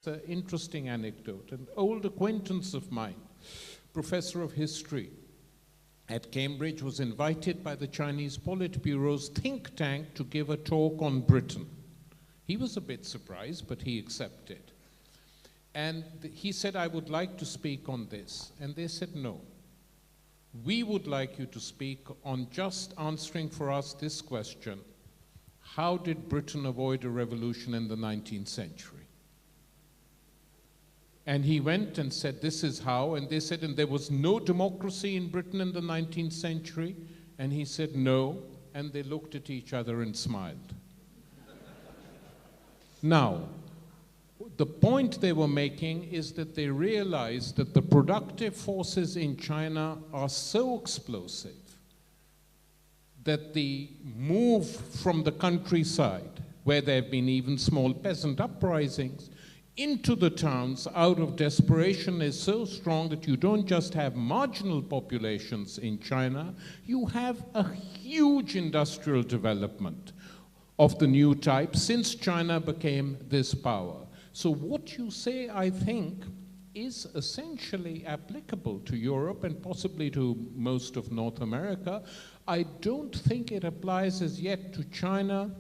an interesting anecdote. An old acquaintance of mine, professor of history at Cambridge, was invited by the Chinese Politburo's think tank to give a talk on Britain. He was a bit surprised, but he accepted. And he said, I would like to speak on this. And they said, no. We would like you to speak on just answering for us this question: how did Britain avoid a revolution in the 19th century? And he went and said, this is how. And they said, and there was no democracy in Britain in the 19th century? And he said, no. And they looked at each other and smiled. Now, the point they were making is that they realized that the productive forces in China are so explosive that the move from the countryside, where there have been even small peasant uprisings, into the towns out of desperation is so strong that you don't just have marginal populations in China, you have a huge industrial development of the new type since China became this power. So what you say, I think, is essentially applicable to Europe and possibly to most of North America. I don't think it applies as yet to China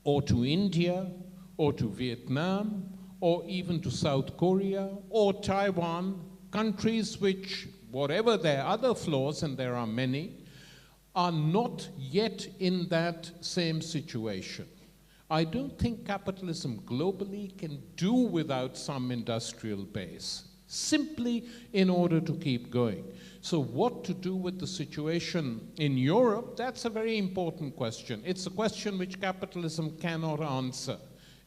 or to India or to Vietnam or even to South Korea or Taiwan, countries which, whatever their other flaws, and there are many, are not yet in that same situation. I don't think capitalism globally can do without some industrial base, simply in order to keep going. So what to do with the situation in Europe, that's a very important question. It's a question which capitalism cannot answer.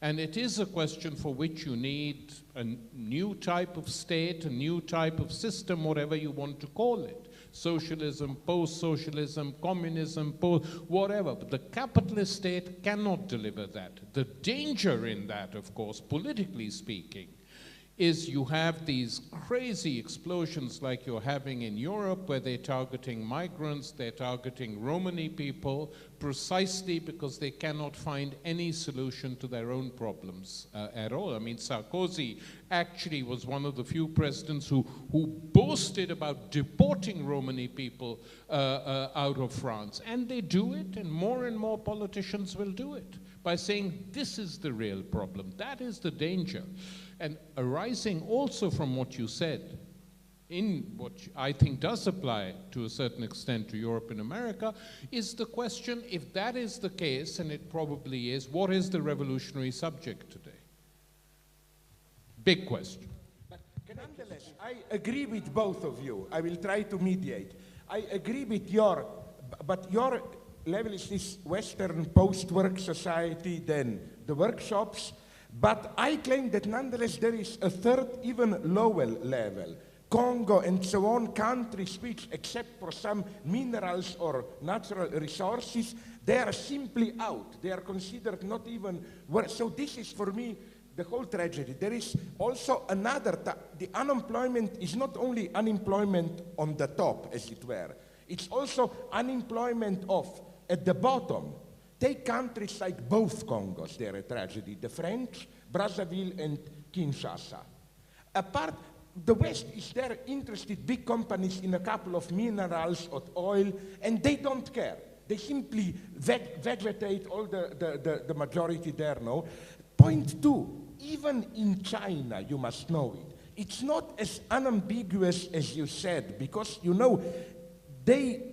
And it is a question for which you need a new type of state, a new type of system, whatever you want to call it. Socialism, post-socialism, communism, whatever. But the capitalist state cannot deliver that. The danger in that, of course, politically speaking, is you have these crazy explosions like you're having in Europe, where they're targeting migrants, they're targeting Romani people, precisely because they cannot find any solution to their own problems at all. I mean, Sarkozy actually was one of the few presidents who boasted about deporting Romani people out of France. And they do it, and more politicians will do it, by saying this is the real problem, that is the danger. And arising also from what you said, in what I think does apply to a certain extent to Europe and America, is the question, if that is the case, and it probably is, what is the revolutionary subject today? Big question. But nonetheless, I agree with both of you. I will try to mediate. I agree with but your level is this Western post-work society, then the workshops. But I claim that nonetheless there is a third, even lower level. Congo and so on, countries which, except for some minerals or natural resources, they are simply out. They are considered not even worth. So this is for me the whole tragedy. There is also another, the unemployment is not only unemployment on the top, as it were. It's also unemployment at the bottom. Take countries like both Congos, they're a tragedy, the French, Brazzaville and Kinshasa. Apart, the West is there interested, big companies in a couple of minerals or oil, and they don't care. They simply vegetate all the majority there, no? Point two, even in China, you must know it, it's not as unambiguous as you said, because, you know, they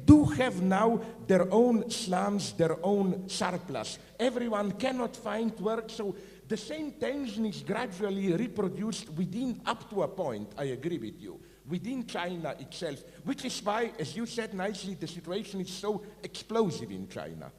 do have now their own slums, their own surplus. Everyone cannot find work, so the same tension is gradually reproduced within, up to a point, I agree with you, within China itself, which is why, as you said nicely, the situation is so explosive in China.